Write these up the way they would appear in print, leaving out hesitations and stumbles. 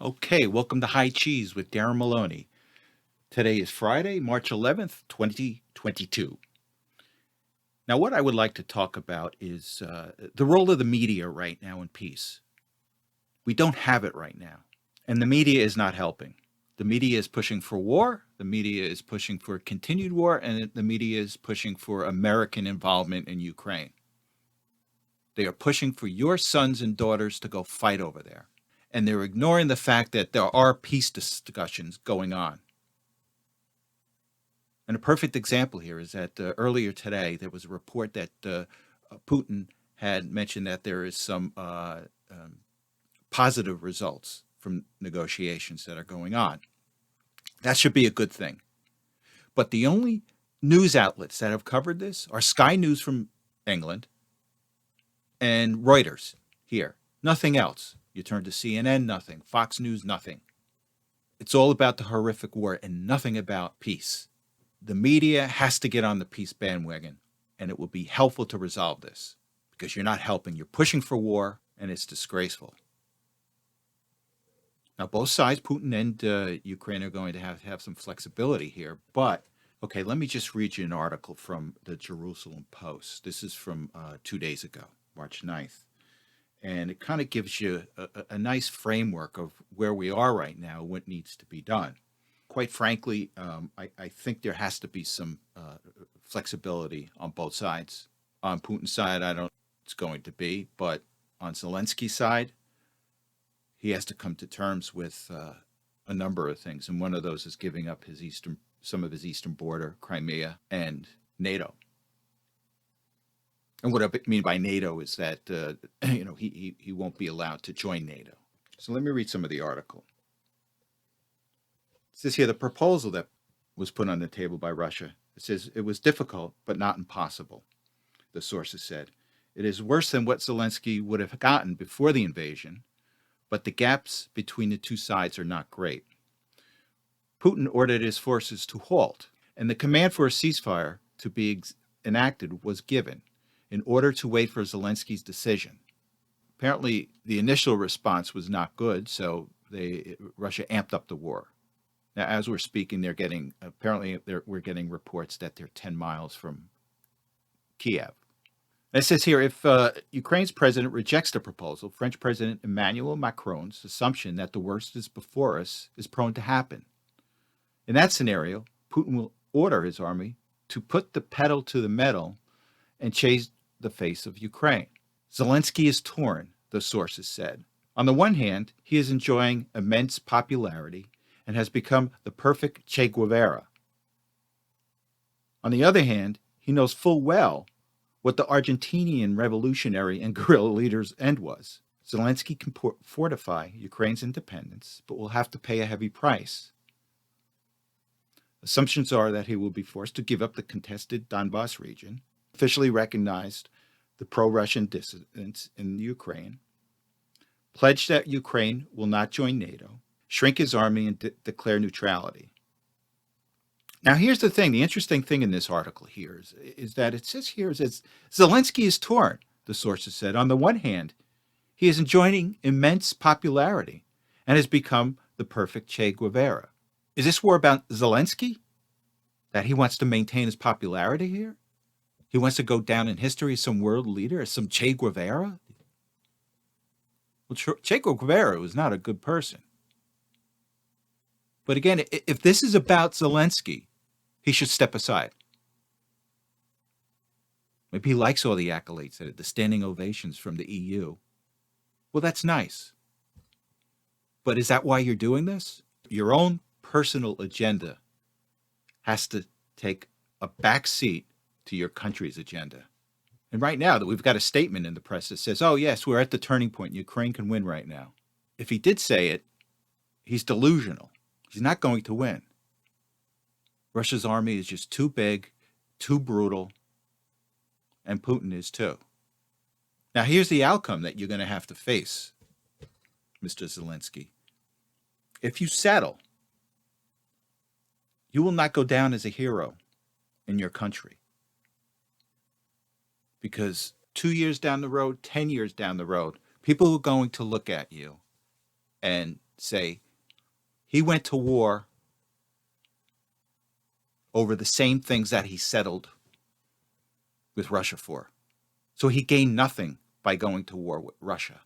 Okay, welcome to High Cheese with Darren Maloney. Today is Friday, March 11th, 2022. Now, what I would like to talk about is the role of the media right now in peace. We don't have it right now, and the media is not helping. The media is pushing for war, the media is pushing for continued war, and the media is pushing for American involvement in Ukraine. They are pushing for your sons and daughters to go fight over there. And they're ignoring the fact that there are peace discussions going on. And a perfect example here is that earlier today, there was a report that Putin had mentioned that there is some positive results from negotiations that are going on. That should be a good thing. But the only news outlets that have covered this are Sky News from England and Reuters here. Nothing else. You turn to CNN, nothing. Fox News, nothing. It's all about the horrific war and nothing about peace. The media has to get on the peace bandwagon, and it will be helpful to resolve this because you're not helping. You're pushing for war, and it's disgraceful. Now, both sides, Putin and Ukraine, are going to have some flexibility here. But, okay, let me just read you an article from the Jerusalem Post. This is from 2 days ago, March 9th. And it kind of gives you a nice framework of where we are right now, what needs to be done. Quite frankly, I think there has to be some flexibility on both sides. On Putin's side, I don't think it's going to be, but on Zelensky's side, he has to come to terms with a number of things, and one of those is giving up some of his eastern border, Crimea, and NATO. And what I mean by NATO is that he won't be allowed to join NATO. So let me read some of the article. It says here the proposal that was put on the table by Russia. It says it was difficult but not impossible. The sources said it is worse than what Zelensky would have gotten before the invasion, but the gaps between the two sides are not great. Putin ordered his forces to halt, and the command for a ceasefire to be enacted was given in order to wait for Zelensky's decision. Apparently, the initial response was not good, so Russia amped up the war. Now, as we're speaking, we're getting reports that they're 10 miles from Kiev. And it says here, if Ukraine's president rejects the proposal, French President Emmanuel Macron's assumption that the worst is before us is prone to happen. In that scenario, Putin will order his army to put the pedal to the metal and change the face of Ukraine. Zelensky is torn, the sources said. On the one hand, he is enjoying immense popularity and has become the perfect Che Guevara. On the other hand, he knows full well what the Argentinian revolutionary and guerrilla leader's end was. Zelensky can fortify Ukraine's independence, but will have to pay a heavy price. Assumptions are that he will be forced to give up the contested Donbas region, officially recognized the pro-Russian dissidents in Ukraine, pledge that Ukraine will not join NATO, shrink his army, and declare neutrality. Now, here's the thing. The interesting thing in this article here is that it says here that Zelensky is torn, the sources said. On the one hand, he is enjoying immense popularity and has become the perfect Che Guevara. Is this war about Zelensky? That he wants to maintain his popularity here? He wants to go down in history as some world leader, as some Che Guevara? Well, Che Guevara was not a good person. But again, if this is about Zelensky, he should step aside. Maybe he likes all the accolades, the standing ovations from the EU. Well, that's nice. But is that why you're doing this? Your own personal agenda has to take a back seat to your country's agenda. And right now, that we've got a statement in the press that says, oh, yes, we're at the turning point. Ukraine can win right now. If he did say it, he's delusional. He's not going to win. Russia's army is just too big, too brutal, and Putin is too. Now, here's the outcome that you're going to have to face, Mr. Zelensky. If you settle, you will not go down as a hero in your country. Because 2 years down the road, 10 years down the road, people are going to look at you and say he went to war over the same things that he settled with Russia for. So he gained nothing by going to war with Russia.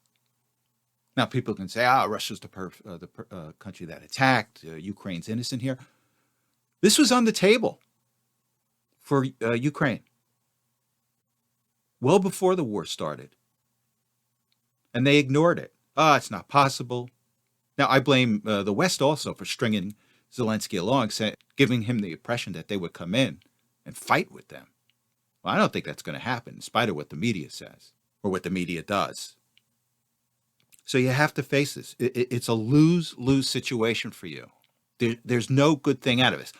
Now, people can say, Russia's the country that attacked. Ukraine's innocent here. This was on the table for Ukraine well before the war started. And they ignored it. It's not possible. Now, I blame the West also for stringing Zelensky along, giving him the impression that they would come in and fight with them. Well, I don't think that's going to happen, in spite of what the media says or what the media does. So you have to face this. It's a lose-lose situation for you. There's no good thing out of this.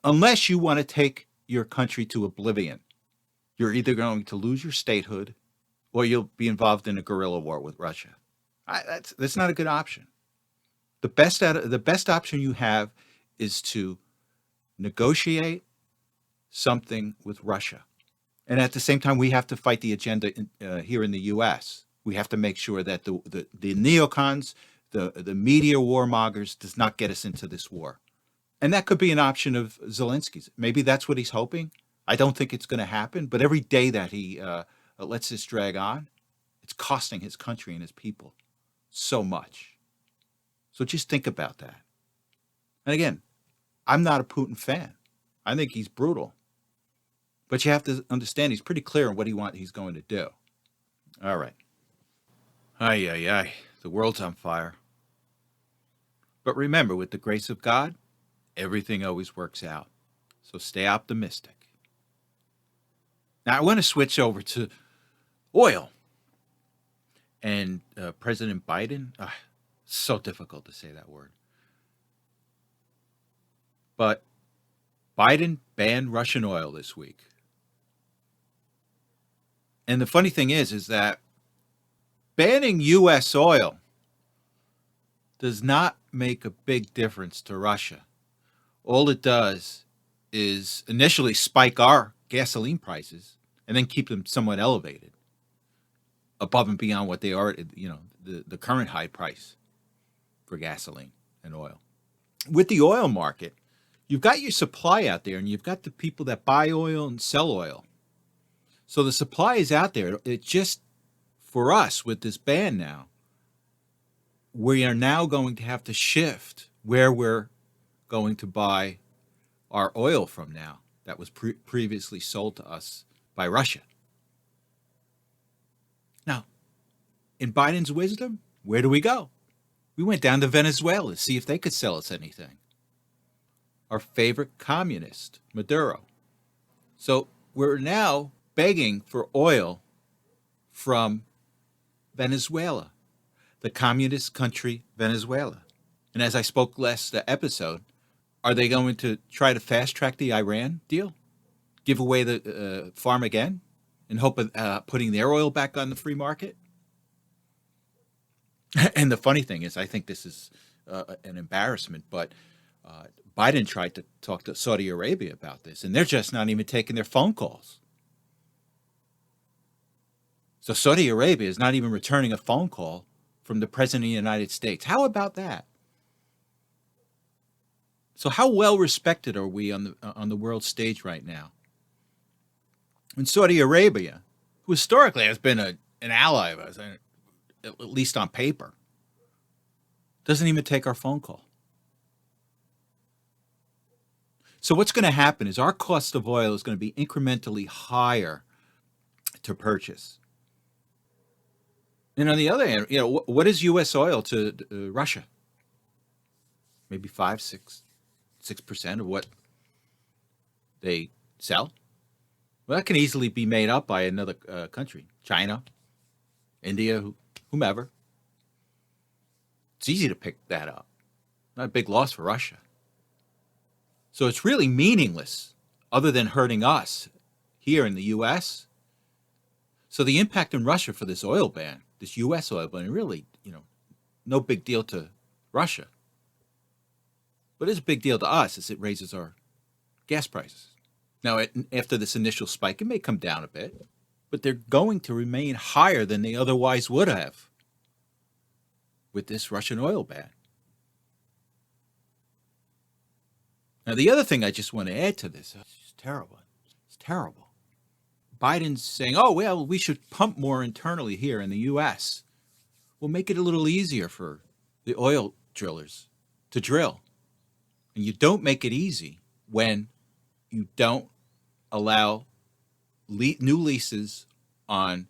Unless you want to take your country to oblivion, you're either going to lose your statehood or you'll be involved in a guerrilla war with Russia. That's not a good option. The best option you have is to negotiate something with Russia. And at the same time, we have to fight the agenda here in the U.S. We have to make sure that the neocons, the media warmongers, does not get us into this war. And that could be an option of Zelensky's. Maybe that's what he's hoping. I don't think it's going to happen. But every day that he lets this drag on, it's costing his country and his people so much. So just think about that. And again, I'm not a Putin fan. I think he's brutal. But you have to understand he's pretty clear on what he's going to do. All right. Ay. The world's on fire. But remember, with the grace of God, everything always works out. So stay optimistic. Now, I want to switch over to oil. And President Biden, so difficult to say that word. But Biden banned Russian oil this week. And the funny thing is that banning U.S. oil does not make a big difference to Russia. All it does is initially spike our gasoline prices and then keep them somewhat elevated above and beyond what they are, the current high price for gasoline and oil. With the oil market, you've got your supply out there and you've got the people that buy oil and sell oil. So the supply is out there. It just, for us with this ban now, we are now going to have to shift where we're going to buy our oil from now that was previously sold to us by Russia. Now, in Biden's wisdom, where do we go? We went down to Venezuela to see if they could sell us anything. Our favorite communist, Maduro. So we're now begging for oil from Venezuela, the communist country Venezuela. And as I spoke last episode, are they going to try to fast-track the Iran deal? Give away the farm again in hope of putting their oil back on the free market? And the funny thing is, I think this is an embarrassment, but Biden tried to talk to Saudi Arabia about this, and they're just not even taking their phone calls. So Saudi Arabia is not even returning a phone call from the President of the United States. How about that? So how well respected are we on the world stage right now? And Saudi Arabia, who historically has been an ally of us, at least on paper, doesn't even take our phone call. So what's going to happen is our cost of oil is going to be incrementally higher to purchase. And on the other hand, what is U.S. oil to Russia? Maybe 6% of what they sell. Well, that can easily be made up by another country, China, India, whomever. It's easy to pick that up. Not a big loss for Russia. So it's really meaningless other than hurting us here in the U.S. So the impact in Russia for this oil ban, this U.S. oil ban, really, no big deal to Russia. But it's a big deal to us as it raises our gas prices. Now, after this initial spike, it may come down a bit, but they're going to remain higher than they otherwise would have with this Russian oil ban. Now, the other thing I just want to add to this, it's terrible. It's terrible. Biden's saying, oh, well, we should pump more internally here in the U.S. We'll make it a little easier for the oil drillers to drill. And you don't make it easy when you don't allow new leases on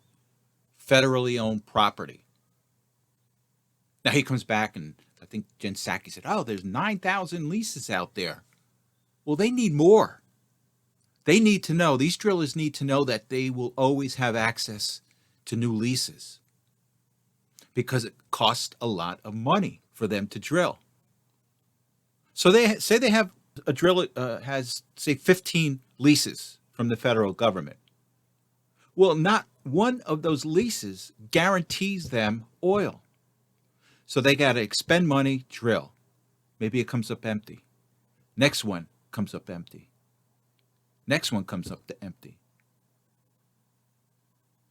federally owned property. Now he comes back, and I think Jen Psaki said, oh, there's 9,000 leases out there. Well, they need more. They need to know, these drillers need to know that they will always have access to new leases because it costs a lot of money for them to drill. So they say they have a driller has, say, 15 leases from the federal government. Well, not one of those leases guarantees them oil. So they got to expend money, drill. Maybe it comes up empty. Next one comes up empty. Next one comes up to empty.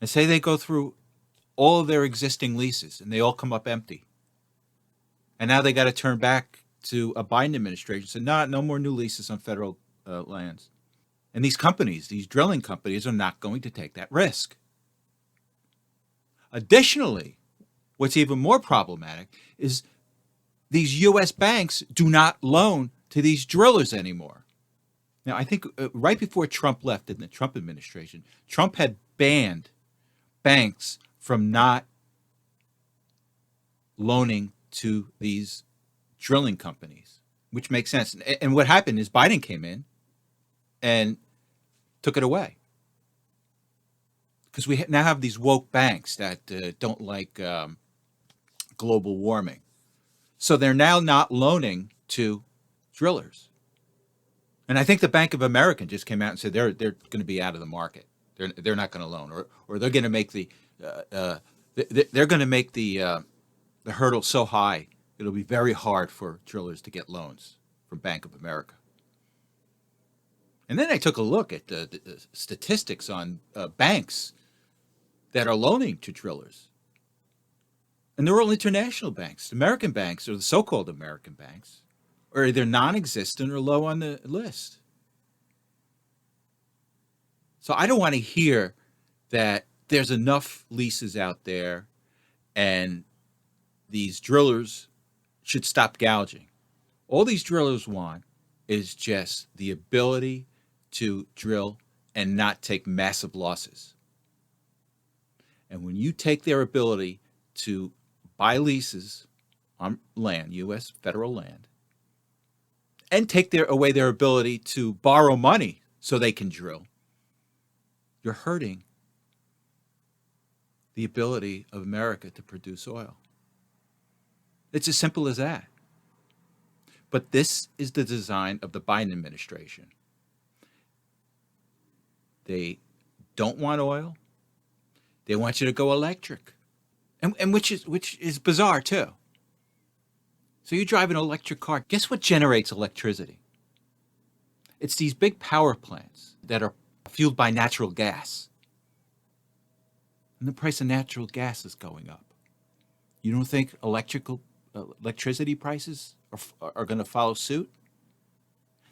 And say they go through all of their existing leases and they all come up empty. And now they got to turn back to a Biden administration and say, no more new leases on federal lands. And these companies, these drilling companies, are not going to take that risk. Additionally, what's even more problematic is these U.S. banks do not loan to these drillers anymore. Now, I think right before Trump left in the Trump administration, Trump had banned banks from not loaning to these drilling companies, which makes sense. And what happened is Biden came in and took it away. Because we now have these woke banks that don't like global warming. So they're now not loaning to drillers. And I think the Bank of America just came out and said they're going to be out of the market. They're not going to loan, or they're going to make they're going to make the hurdle so high it'll be very hard for drillers to get loans from Bank of America. And then I took a look at the statistics on banks that are loaning to drillers. And they're all international banks. American banks, or the so-called American banks, are either non-existent or low on the list. So I don't want to hear that there's enough leases out there and these drillers should stop gouging. All these drillers want is just the ability to drill and not take massive losses. And when you take their ability to buy leases on land, U.S. federal land, and take away their ability to borrow money so they can drill, you're hurting the ability of America to produce oil. It's as simple as that. But this is the design of the Biden administration. They don't want oil. They want you to go electric, and which is bizarre too. So you drive an electric car. Guess what generates electricity? It's these big power plants that are fueled by natural gas. And the price of natural gas is going up. You don't think electricity prices are going to follow suit?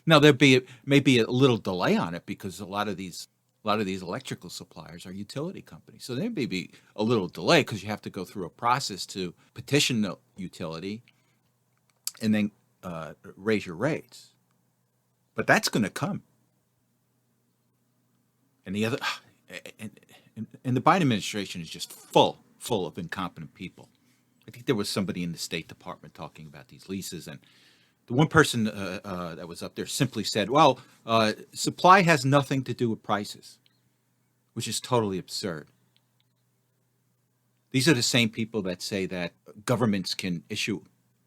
Now there may be a little delay on it because a lot of these electrical suppliers are utility companies. So there may be a little delay because you have to go through a process to petition the utility and then raise your rates. But that's going to come. And the other, and the Biden administration is just full of incompetent people. I think there was somebody in the State Department talking about these leases, and the one person that was up there simply said, well, supply has nothing to do with prices, which is totally absurd. These are the same people that say that governments can issue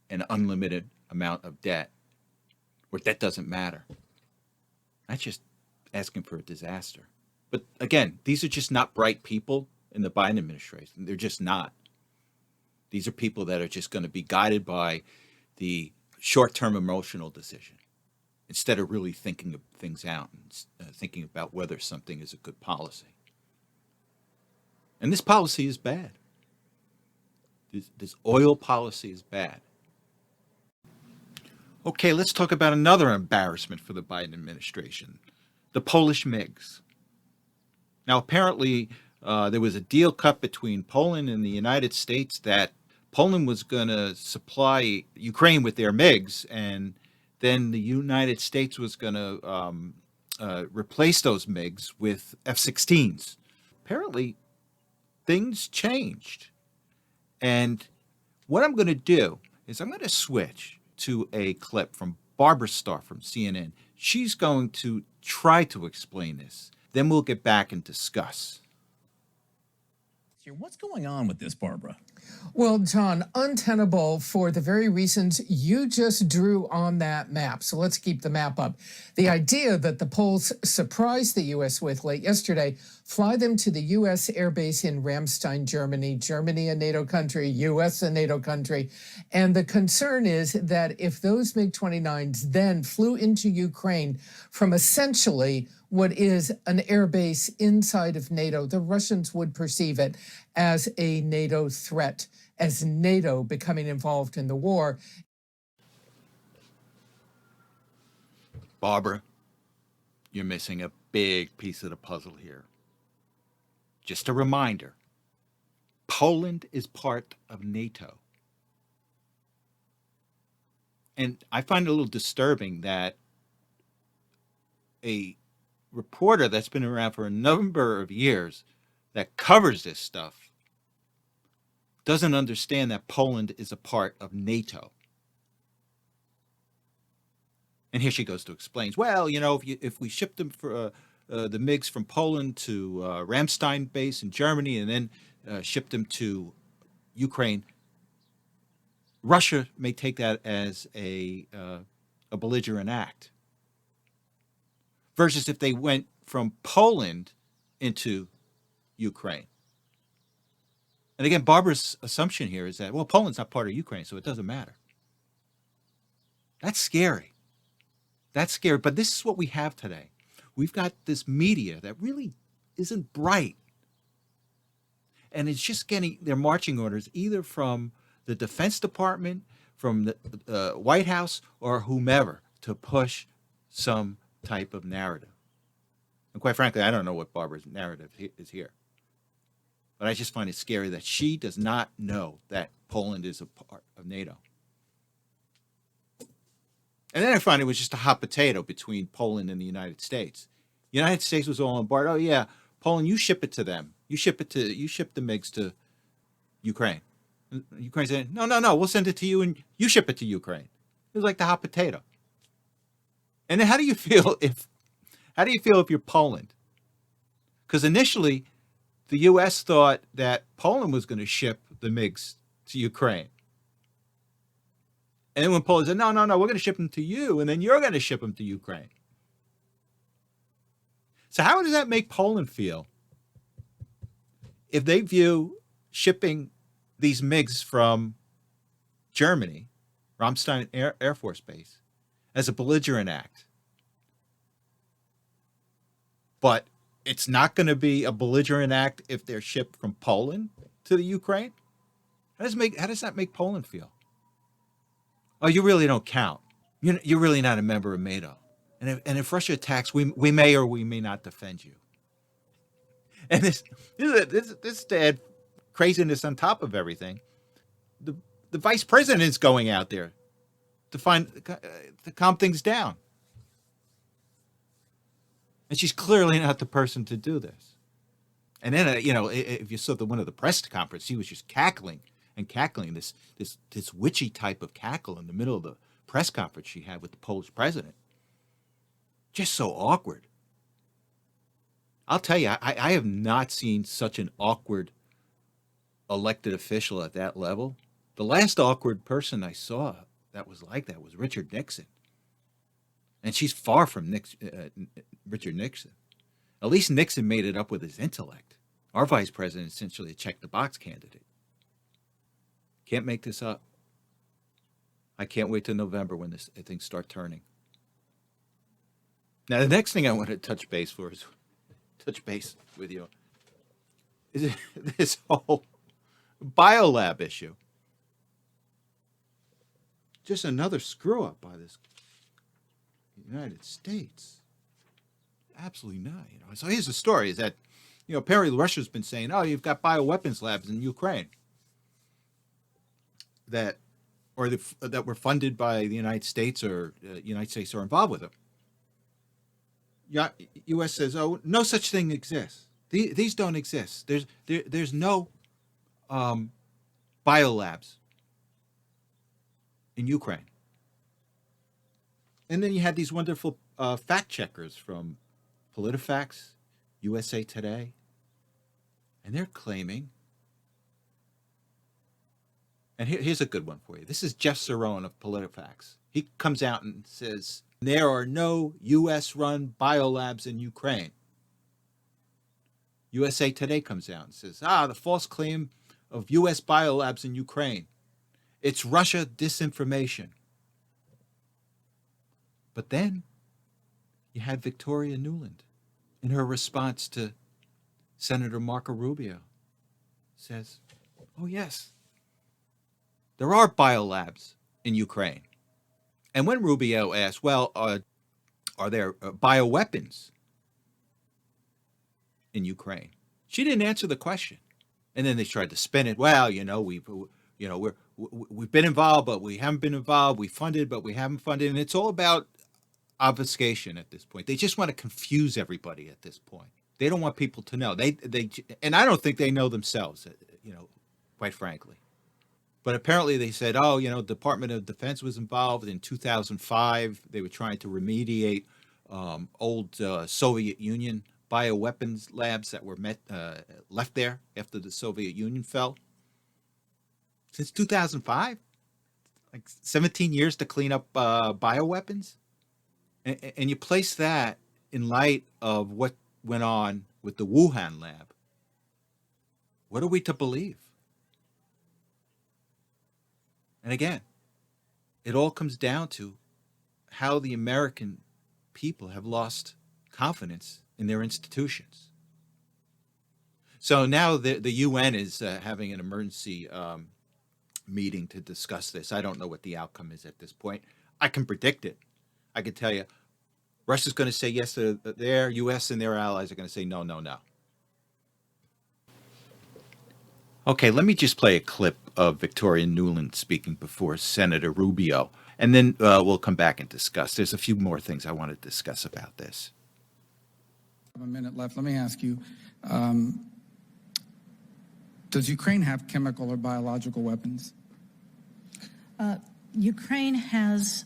an unlimited amount of debt, where debt doesn't matter. That's just asking for a disaster. But again, these are just not bright people in the Biden administration. They're just not. These are people that are just going to be guided by the short-term emotional decision instead of really thinking of things out and thinking about whether something is a good policy. And this policy is bad. This oil policy is bad. Okay, let's talk about another embarrassment for the Biden administration, the Polish MiGs. Now, apparently, there was a deal cut between Poland and the United States that Poland was going to supply Ukraine with their MiGs, and then the United States was going to replace those MiGs with F-16s. Apparently, things changed. And what I'm going to do is I'm going to switch to a clip from Barbara Starr from CNN. She's going to try to explain this. Then we'll get back and discuss. What's going on with this, Barbara? Well, John, untenable for the very reasons you just drew on that map. So let's keep the map up. The idea that the Poles surprised the U.S. with late yesterday, fly them to the U.S. airbase in Ramstein, Germany, Germany a NATO country, U.S. a NATO country. And the concern is that if those MiG-29s then flew into Ukraine from essentially what is an airbase inside of NATO, the Russians would perceive it as a NATO threat, as NATO becoming involved in the war. Barbara, you're missing a big piece of the puzzle here. Just a reminder, Poland is part of NATO. And I find it a little disturbing that a reporter that's been around for a number of years that covers this stuff doesn't understand that Poland is a part of NATO. And here she goes to explain, well, you know, if we shipped them for the MiGs from Poland to Ramstein base in Germany and then shipped them to Ukraine, Russia may take that as a belligerent act. Versus if they went from Poland into Ukraine. And again, Barbara's assumption here is that, well, Poland's not part of Ukraine, so it doesn't matter. That's scary. That's scary. But this is what we have today. We've got this media that really isn't bright. And it's just getting their marching orders either from the Defense Department, from the White House, or whomever to push some type of narrative. And quite frankly, I don't know what Barbara's narrative is here. But I just find it scary that she does not know that Poland is a part of NATO. And then I find it was just a hot potato between Poland and the United States. The United States was all on board. Oh yeah, Poland, you ship it to them. You ship the MiGs to Ukraine. And Ukraine said, no, we'll send it to you and you ship it to Ukraine. It was like the hot potato. And then how do you feel if you're Poland? Because initially, the U.S. thought that Poland was going to ship the MiGs to Ukraine. And then when Poland said, no, we're going to ship them to you, and then you're going to ship them to Ukraine. So how does that make Poland feel if they view shipping these MiGs from Germany, Ramstein Air Force Base, as a belligerent act? But it's not going to be a belligerent act if they're shipped from Poland to the Ukraine? How does that make Poland feel? Oh, you really don't count. You're really not a member of NATO. And if Russia attacks, we may or we may not defend you. And this to add craziness on top of everything, the vice president is going out there to calm things down. And she's clearly not the person to do this. And then, if you saw one of the press conference, she was just cackling, this witchy type of cackle in the middle of the press conference she had with the Polish president. Just so awkward. I'll tell you, I have not seen such an awkward elected official at that level. The last awkward person I saw that was like that was Richard Nixon. And she's far from Richard Nixon. At least Nixon made it up with his intellect. Our vice president is essentially a check-the-box candidate. Can't make this up. I can't wait till November when things start turning. Now, the next thing I want to touch base with you is this whole biolab issue. Just another screw up by this United States. Absolutely not. So here's the story: is that apparently Russia's been saying, "Oh, you've got bioweapons labs in Ukraine that that were funded by the United States, or United States are involved with them." U.S. says, "Oh, no such thing exists. These don't exist. There's no biolabs in Ukraine." And then you had these wonderful fact checkers from PolitiFacts, USA Today, and they're claiming. And here's a good one for you. This is Jeff Cerrone of PolitiFacts. He comes out and says, there are no U.S.-run biolabs in Ukraine. USA Today comes out and says, the false claim of U.S. biolabs in Ukraine. It's Russia disinformation. But then you had Victoria Nuland in her response to Senator Marco Rubio says, oh, yes, there are biolabs in Ukraine. And when Rubio asked, well, are there bioweapons in Ukraine? She didn't answer the question. And then they tried to spin it. Well, we've been involved, but we haven't been involved. We funded, but we haven't funded. And it's all about obfuscation at this point. They just want to confuse everybody at this point. They don't want people to know. And I don't think they know themselves, quite frankly. But apparently they said, Department of Defense was involved in 2005. They were trying to remediate old Soviet Union bioweapons labs that were left there after the Soviet Union fell. Since 2005, like 17 years to clean up bioweapons. And you place that in light of what went on with the Wuhan lab. What are we to believe? And again, it all comes down to how the American people have lost confidence in their institutions. So now the UN is having an emergency meeting to discuss this. I don't know what the outcome is at this point. I can predict it. I can tell you, Russia's going to say yes to their U.S. and their allies are going to say no, no, no. Okay, let me just play a clip of Victoria Nuland speaking before Senator Rubio, and then we'll come back and discuss. There's a few more things I want to discuss about this. I have a minute left. Let me ask you, does Ukraine have chemical or biological weapons? Ukraine has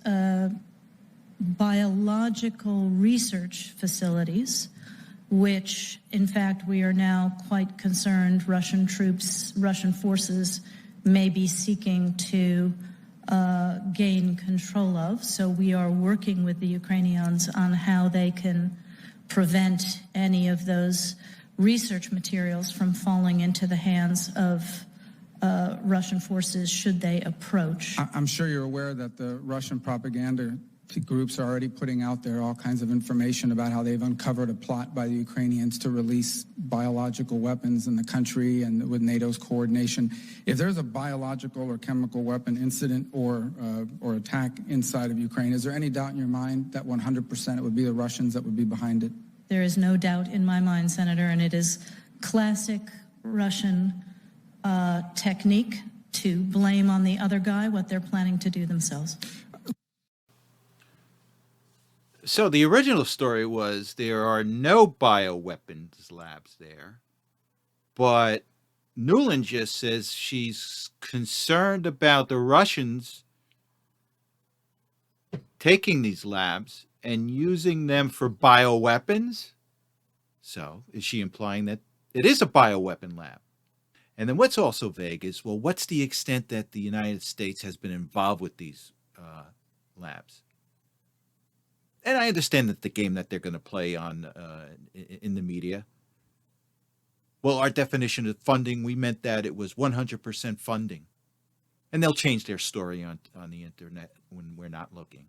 biological research facilities, which, in fact, we are now quite concerned Russian forces may be seeking to gain control of. So we are working with the Ukrainians on how they can prevent any of those research materials from falling into the hands of Russian forces should they approach. I'm sure you're aware that the Russian propaganda groups are already putting out there all kinds of information about how they've uncovered a plot by the Ukrainians to release biological weapons in the country and with NATO's coordination. If there's a biological or chemical weapon incident or attack inside of Ukraine, is there any doubt in your mind that 100% it would be the Russians that would be behind it? There is no doubt in my mind, Senator, and it is classic Russian technique to blame on the other guy what they're planning to do themselves. So the original story was there are no bioweapons labs there, but Nuland just says she's concerned about the Russians taking these labs and using them for bioweapons. So is she implying that it is a bioweapon lab? And then what's also vague is, well, what's the extent that the United States has been involved with these labs? And I understand that the game that they're going to play on in the media. Well, our definition of funding, we meant that it was 100% funding. And they'll change their story on the internet when we're not looking,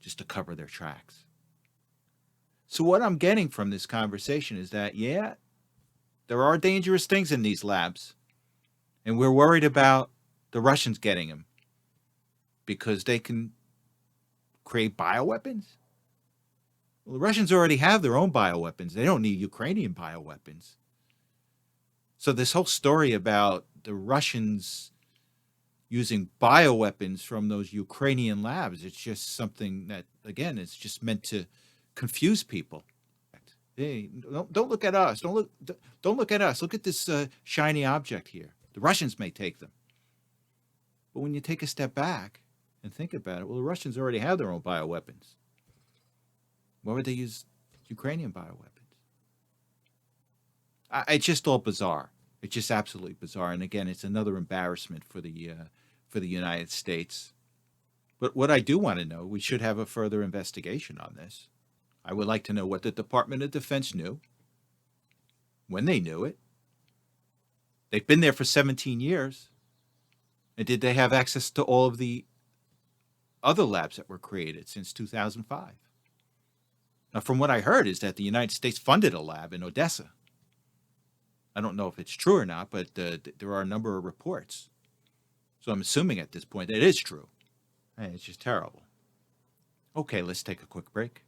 just to cover their tracks. So what I'm getting from this conversation is that, yeah, there are dangerous things in these labs. And we're worried about the Russians getting him because they can create bioweapons. Well, the Russians already have their own bioweapons. They don't need Ukrainian bioweapons. So this whole story about the Russians using bioweapons from those Ukrainian labs, it's just something that, again, it's just meant to confuse people. Hey, don't look at us. Don't look at us. Look at this shiny object here. The Russians may take them. But when you take a step back and think about it, well, the Russians already have their own bioweapons. Why would they use Ukrainian bioweapons? It's just all bizarre. It's just absolutely bizarre. And again, it's another embarrassment for the United States. But what I do want to know, we should have a further investigation on this. I would like to know what the Department of Defense knew, when they knew it. They've been there for 17 years. And did they have access to all of the other labs that were created since 2005? Now, from what I heard is that the United States funded a lab in Odessa. I don't know if it's true or not, but there are a number of reports. So I'm assuming at this point that it is true. Hey, it's just terrible. Okay, let's take a quick break.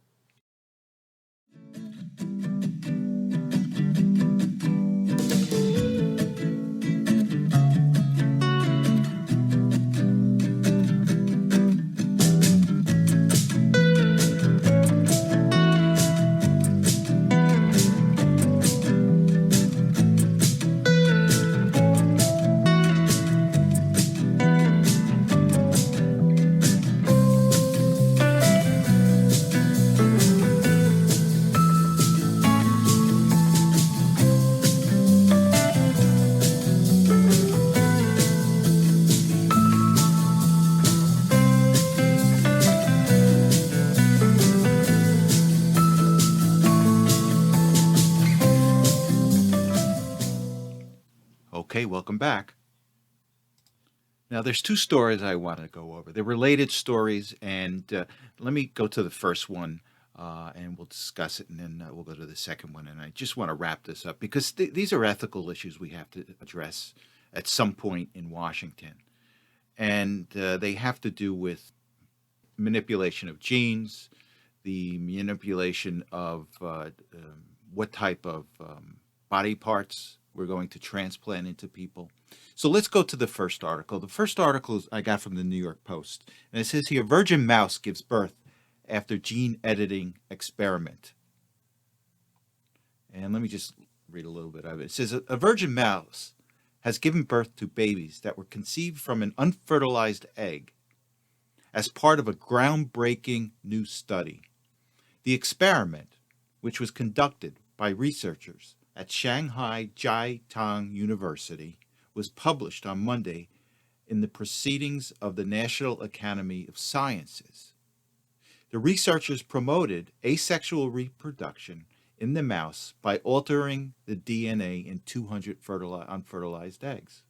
Okay, welcome back. Now, there's two stories I want to go over. They're related stories, and let me go to the first one, and we'll discuss it, and then we'll go to the second one. And I just want to wrap this up because these are ethical issues we have to address at some point in Washington. And they have to do with manipulation of genes, the manipulation of what type of body parts we're going to transplant into people. So let's go to the first article. The first article I got from the New York Post. And it says here, virgin mouse gives birth after gene editing experiment. And let me just read a little bit of it. It says, a virgin mouse has given birth to babies that were conceived from an unfertilized egg as part of a groundbreaking new study. The experiment, which was conducted by researchers at Shanghai Jiatang University, was published on Monday in the Proceedings of the National Academy of Sciences. The researchers promoted asexual reproduction in the mouse by altering the DNA in 200 unfertilized eggs.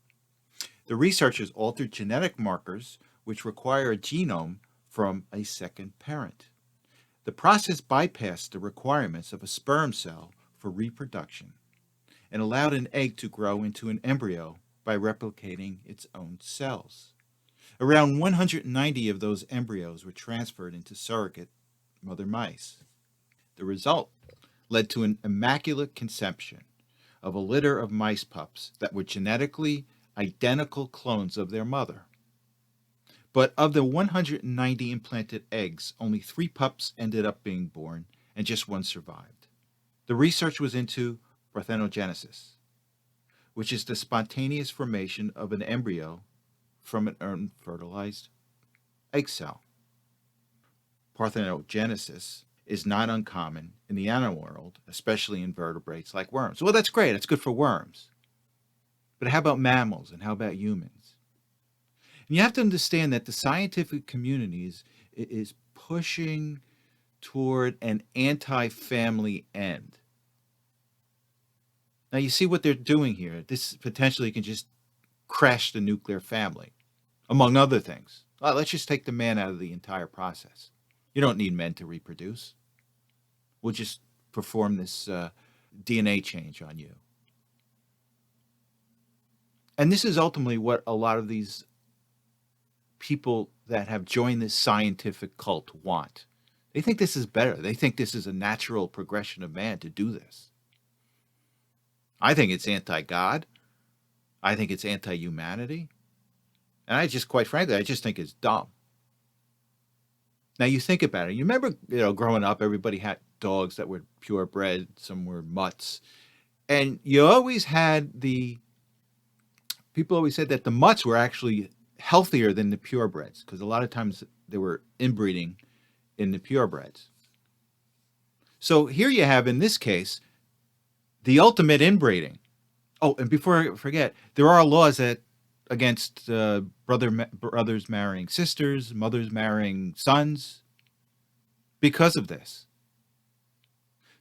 The researchers altered genetic markers which require a genome from a second parent. The process bypassed the requirements of a sperm cell for reproduction and allowed an egg to grow into an embryo by replicating its own cells. Around 190 of those embryos were transferred into surrogate mother mice. The result led to an immaculate conception of a litter of mice pups that were genetically identical clones of their mother. But of the 190 implanted eggs, only 3 pups ended up being born and just 1 survived. The research was into parthenogenesis, which is the spontaneous formation of an embryo from an unfertilized egg cell. Parthenogenesis is not uncommon in the animal world, especially in vertebrates like worms. Well, that's great. It's good for worms. But how about mammals and how about humans? And you have to understand that the scientific community is pushing toward an anti-family end. Now, you see what they're doing here. This potentially can just crash the nuclear family, among other things. Let's just take the man out of the entire process. You don't need men to reproduce. We'll just perform this DNA change on you. And this is ultimately what a lot of these people that have joined this scientific cult want. They think this is better. They think this is a natural progression of man to do this. I think it's anti-God. I think it's anti-humanity. And I just, quite frankly, I just think it's dumb. Now you think about it. You remember, growing up, everybody had dogs that were purebred. Some were mutts. And you always had people always said that the mutts were actually healthier than the purebreds, because a lot of times they were inbreeding in the purebreds. So here you have, in this case, the ultimate inbreeding. Oh, and before I forget, there are laws that against brothers marrying sisters, mothers marrying sons, because of this.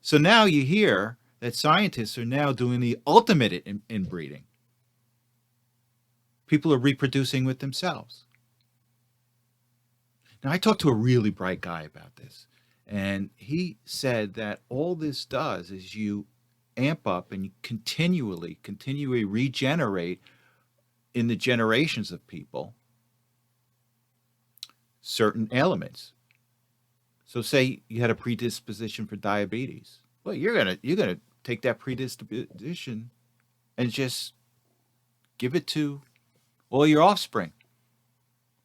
So now you hear that scientists are now doing the ultimate inbreeding. People are reproducing with themselves. Now, I talked to a really bright guy about this, and he said that all this does is you amp up and you continually regenerate in the generations of people certain ailments. So say you had a predisposition for diabetes. Well, you're gonna take that predisposition and just give it to all your offspring,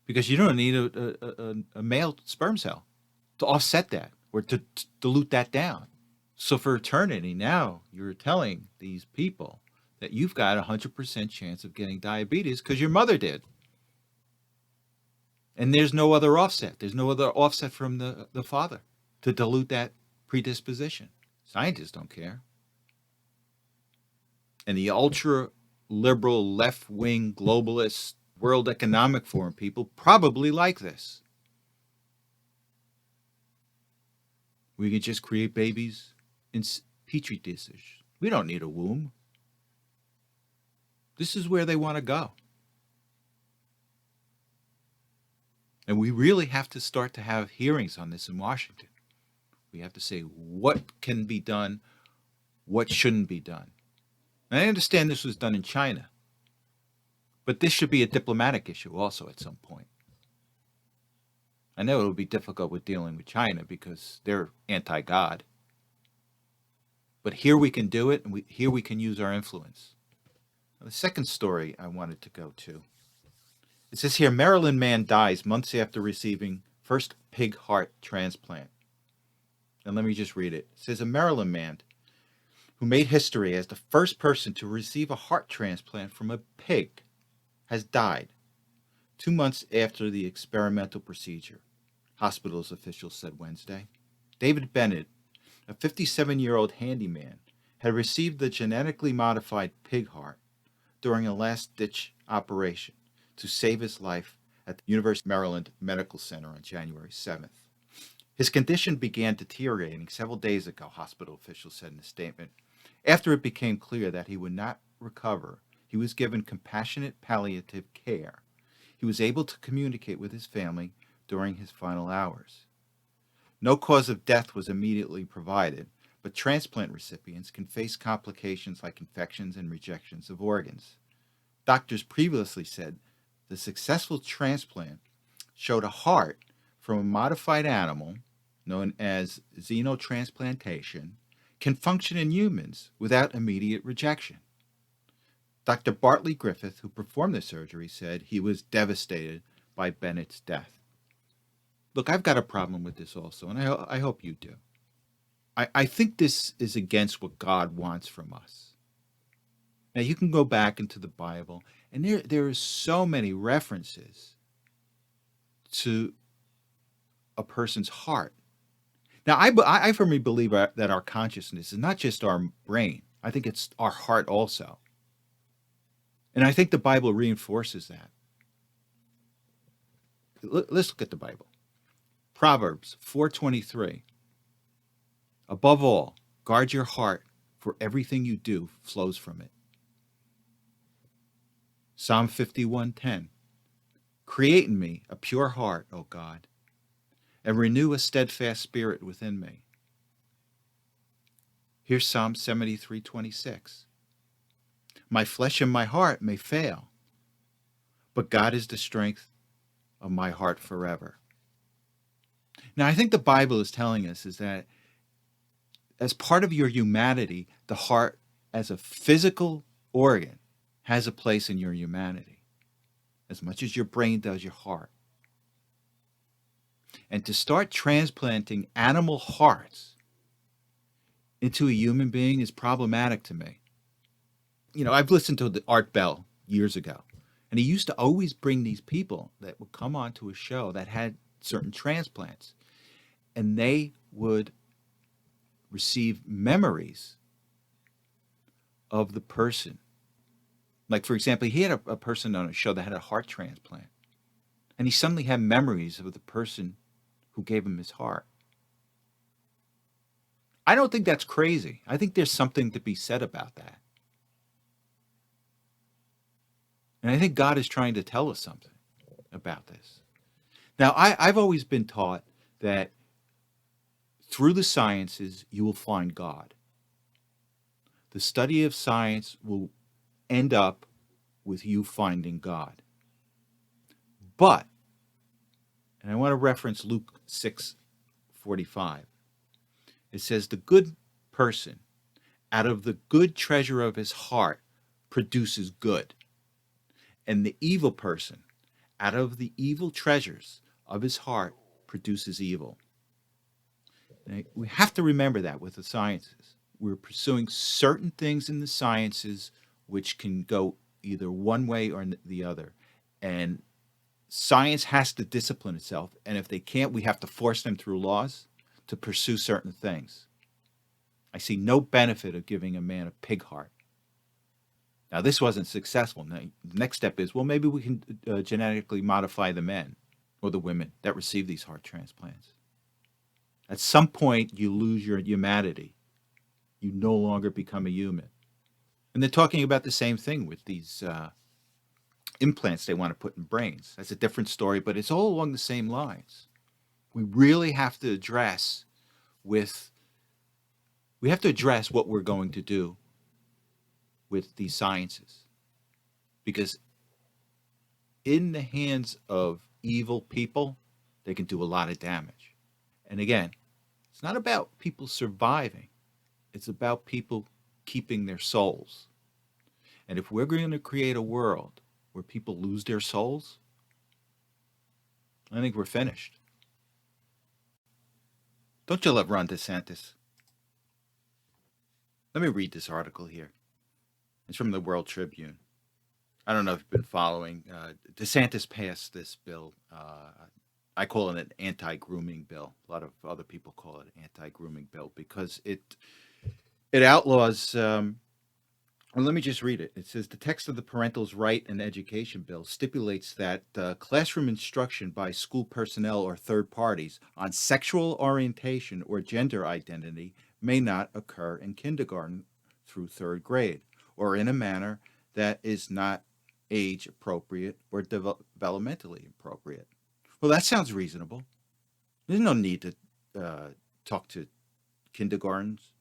because you don't need a male sperm cell to offset that or to dilute that down. So for eternity, now you're telling these people that you've got a 100% chance of getting diabetes because your mother did. And there's no other offset. There's no other offset from the father to dilute that predisposition. Scientists don't care. And the ultra liberal, left wing, globalist, World Economic Forum people probably like this. We can just create babies in petri dishes. We don't need a womb. This is where they want to go. And we really have to start to have hearings on this in Washington. We have to say what can be done, what shouldn't be done. And I understand this was done in China, but this should be a diplomatic issue also at some point. I know it'll be difficult with dealing with China because they're anti-God. But here we can do it, and here we can use our influence. Now, the second story I wanted to go to. It says here, Maryland man dies months after receiving first pig heart transplant. And let me just read it. It says a Maryland man who made history as the first person to receive a heart transplant from a pig has died 2 months after the experimental procedure, hospital's officials said Wednesday. David Bennett, a 57-year-old handyman, had received the genetically modified pig heart during a last-ditch operation to save his life at the University of Maryland Medical Center on January 7th. His condition began deteriorating several days ago, hospital officials said in a statement. After it became clear that he would not recover, he was given compassionate palliative care. He was able to communicate with his family during his final hours. No cause of death was immediately provided, but transplant recipients can face complications like infections and rejections of organs. Doctors previously said the successful transplant showed a heart from a modified animal, known as xenotransplantation, can function in humans without immediate rejection. Dr. Bartley Griffith, who performed the surgery, said he was devastated by Bennett's death. Look, I've got a problem with this also, and I hope you do. I think this is against what God wants from us. Now, you can go back into the Bible, and there are so many references to a person's heart. Now, I firmly believe that our consciousness is not just our brain. I think it's our heart also. And I think the Bible reinforces that. Let's look at the Bible. Proverbs 4:23. Above all, guard your heart, for everything you do flows from it. Psalm 51:10. Create in me a pure heart, O God, and renew a steadfast spirit within me. Here's Psalm 73:26. My flesh and my heart may fail, but God is the strength of my heart forever. Now, I think the Bible is telling us is that as part of your humanity, the heart as a physical organ has a place in your humanity, as much as your brain does your heart. And to start transplanting animal hearts into a human being is problematic to me. You know, I've listened to the Art Bell years ago, and he used to always bring these people that would come onto a show that had certain transplants, and they would receive memories of the person. Like, for example, he had a person on a show that had a heart transplant, and he suddenly had memories of the person who gave him his heart. I don't think that's crazy. I think there's something to be said about that. And I think God is trying to tell us something about this. Now, I've always been taught that through the sciences, you will find God. The study of science will end up with you finding God. But, and I want to reference Luke 6:45. It says, the good person out of the good treasure of his heart produces good. And the evil person out of the evil treasures of his heart produces evil. Now, we have to remember that with the sciences. We're pursuing certain things in the sciences which can go either one way or the other. And science has to discipline itself. And if they can't, we have to force them through laws to pursue certain things. I see no benefit of giving a man a pig heart. Now, this wasn't successful. Now, the next step is, well, maybe we can genetically modify the men or the women that receive these heart transplants. At some point, you lose your humanity. You no longer become a human. And they're talking about the same thing with these implants they want to put in brains. That's a different story, but it's all along the same lines. We really have to address what we're going to do with these sciences. Because in the hands of evil people, they can do a lot of damage. And again, it's not about people surviving. It's about people keeping their souls. And if we're going to create a world where people lose their souls, I think we're finished. Don't you love Ron DeSantis? Let me read this article here. It's from the World Tribune. I don't know if you've been following. DeSantis passed this bill. I call it an anti-grooming bill. A lot of other people call it an anti-grooming bill because it outlaws. Well, let me just read it. It says the text of the Parental Rights and Education Bill stipulates that classroom instruction by school personnel or third parties on sexual orientation or gender identity may not occur in kindergarten through third grade, or in a manner that is not age appropriate or developmentally appropriate. Well, that sounds reasonable. There's no need to talk to kindergartens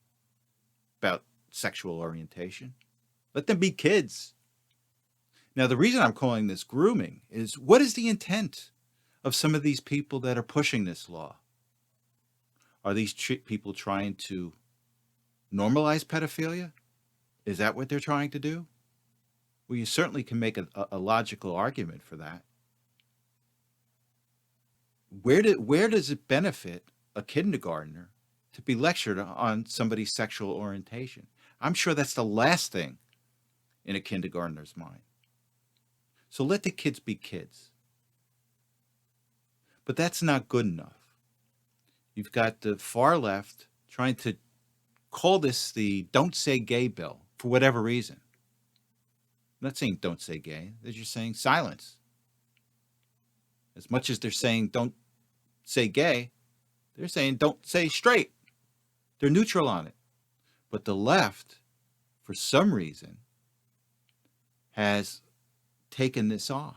about sexual orientation. Let them be kids. Now, the reason I'm calling this grooming is, what is the intent of some of these people that are pushing this law? Are these people trying to normalize pedophilia? Is that what they're trying to do? Well, you certainly can make a logical argument for that. Where does it benefit a kindergartner to be lectured on somebody's sexual orientation? I'm sure that's the last thing in a kindergartner's mind. So let the kids be kids. But that's not good enough. You've got the far left trying to call this the Don't Say Gay bill for whatever reason. I'm not saying don't say gay. They're just saying silence. As much as they're saying don't say gay, they're saying don't say straight. They're neutral on it. But the left, for some reason, has taken this on.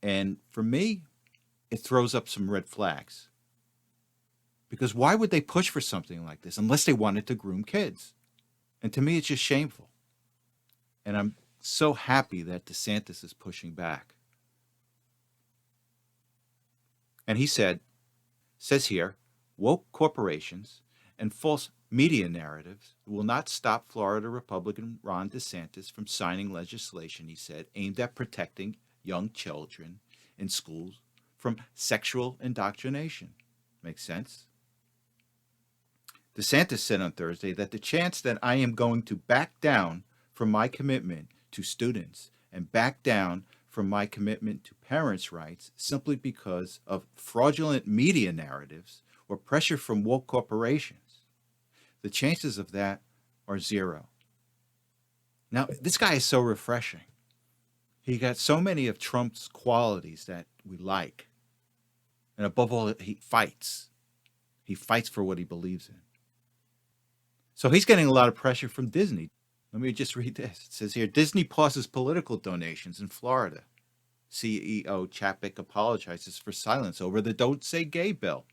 And for me, it throws up some red flags. Because why would they push for something like this unless they wanted to groom kids? And to me, it's just shameful. And I'm so happy that DeSantis is pushing back. And he says here, woke corporations and false media narratives will not stop Florida Republican Ron DeSantis from signing legislation, he said, aimed at protecting young children in schools from sexual indoctrination. Makes sense? DeSantis said on Thursday that the chance that I am going to back down from my commitment to students and back down from my commitment to parents' rights simply because of fraudulent media narratives or pressure from woke corporations, the chances of that are zero. Now, this guy is so refreshing. He got so many of Trump's qualities that we like. And above all, he fights. He fights for what he believes in. So he's getting a lot of pressure from Disney. Let me just read this. It says here, Disney pauses political donations in Florida. CEO Chapek apologizes for silence over the Don't Say Gay bill.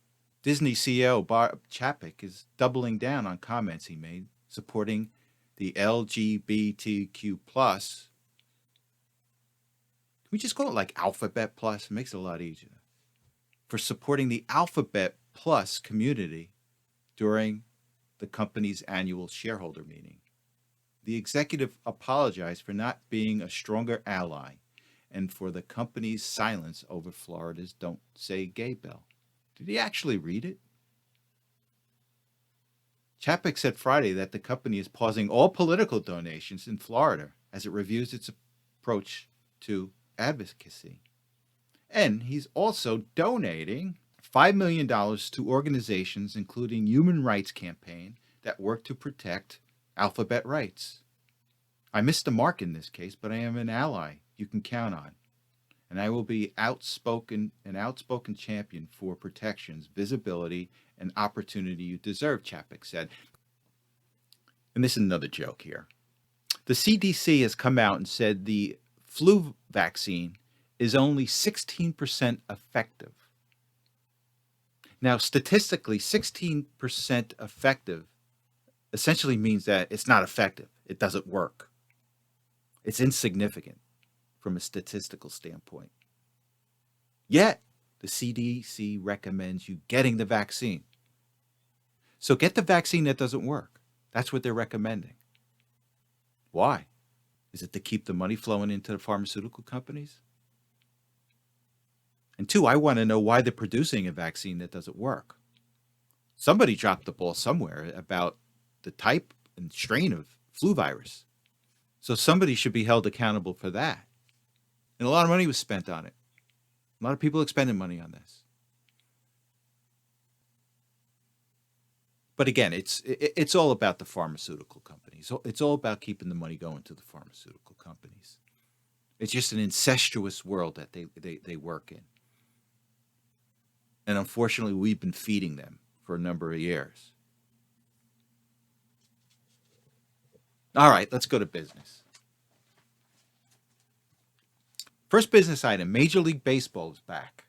Disney CEO Bob Chapek is doubling down on comments he made supporting the LGBTQ+. Can we just call it like Alphabet Plus? It makes it a lot easier. For supporting the Alphabet Plus community during the company's annual shareholder meeting. The executive apologized for not being a stronger ally and for the company's silence over Florida's Don't Say Gay bill. Did he actually read it? Chapek said Friday that the company is pausing all political donations in Florida as it reviews its approach to advocacy. And he's also donating $5 million to organizations including Human Rights Campaign that work to protect alphabet rights. I missed the mark in this case, but I am an ally you can count on. And I will be an outspoken champion for protections, visibility, and opportunity you deserve, Chapek said. And this is another joke here. The CDC has come out and said the flu vaccine is only 16% effective. Now, statistically, 16% effective essentially means that it's not effective. It doesn't work. It's insignificant from a statistical standpoint. Yet, the CDC recommends you getting the vaccine. So get the vaccine that doesn't work. That's what they're recommending. Why? Is it to keep the money flowing into the pharmaceutical companies? And two, I want to know why they're producing a vaccine that doesn't work. Somebody dropped the ball somewhere about the type and strain of flu virus. So somebody should be held accountable for that. And a lot of money was spent on it. A lot of people expended money on this. But again, it's all about the pharmaceutical companies. It's all about keeping the money going to the pharmaceutical companies. It's just an incestuous world that they work in. And unfortunately, we've been feeding them for a number of years. All right, let's go to business. First business item, Major League Baseball is back.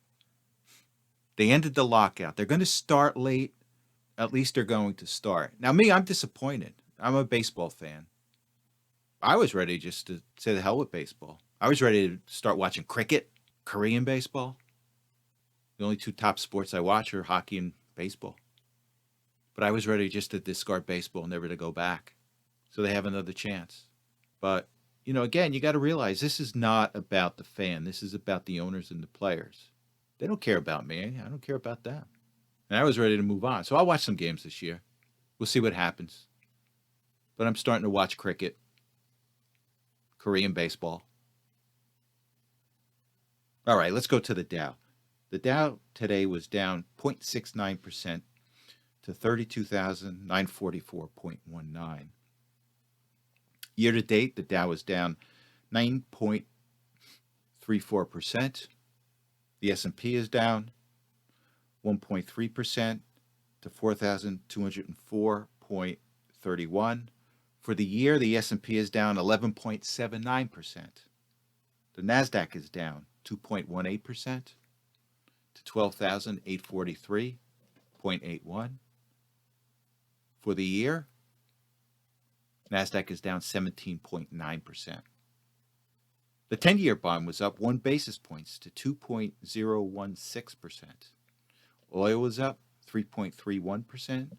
They ended the lockout. They're going to start late. At least they're going to start. Now, me, I'm disappointed. I'm a baseball fan. I was ready just to say the hell with baseball. I was ready to start watching cricket, Korean baseball. The only two top sports I watch are hockey and baseball. But I was ready just to discard baseball, never to go back. So they have another chance. But, again, you got to realize this is not about the fan. This is about the owners and the players. They don't care about me. I don't care about them. And I was ready to move on. So I'll watch some games this year. We'll see what happens. But I'm starting to watch cricket, Korean baseball. All right, let's go to the Dow. The Dow today was down 0.69% to 32,944.19. Year to date, the Dow is down 9.34%. The S&P is down 1.3% to 4,204.31. For the year, the S&P is down 11.79%. The Nasdaq is down 2.18% to 12,843.81. For the year, NASDAQ is down 17.9%. The 10-year bond was up 1 basis points to 2.016%. Oil was up 3.31%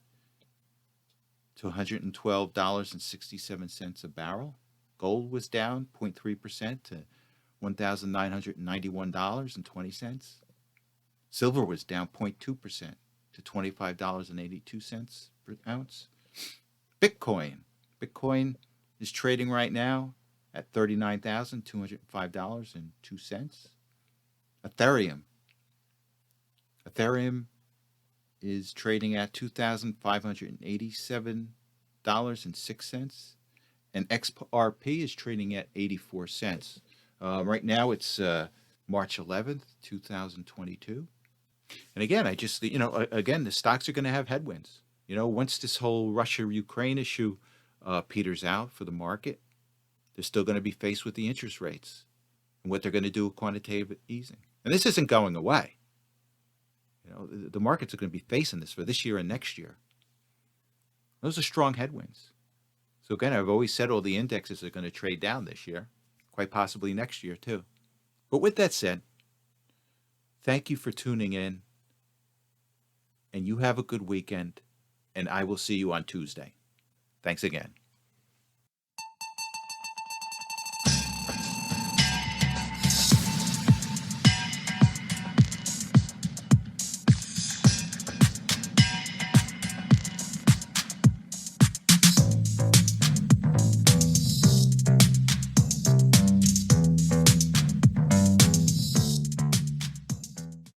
to $112.67 a barrel. Gold was down 0.3% to $1,991.20. Silver was down 0.2% to $25.82 per ounce. Bitcoin is trading right now at $39,205.02. Ethereum is trading at $2,587.06, and XRP is trading at 84 cents. Right now it's March 11th, 2022. And again, the stocks are going to have headwinds. Once this whole Russia-Ukraine issue peters out for the market, they're still going to be faced with the interest rates and what they're going to do with quantitative easing. And this isn't going away. The markets are going to be facing this for this year and next year. Those are strong headwinds. So again, I've always said all the indexes are going to trade down this year, quite possibly next year too. But with that said, thank you for tuning in, and you have a good weekend, and I will see you on Tuesday. Thanks again.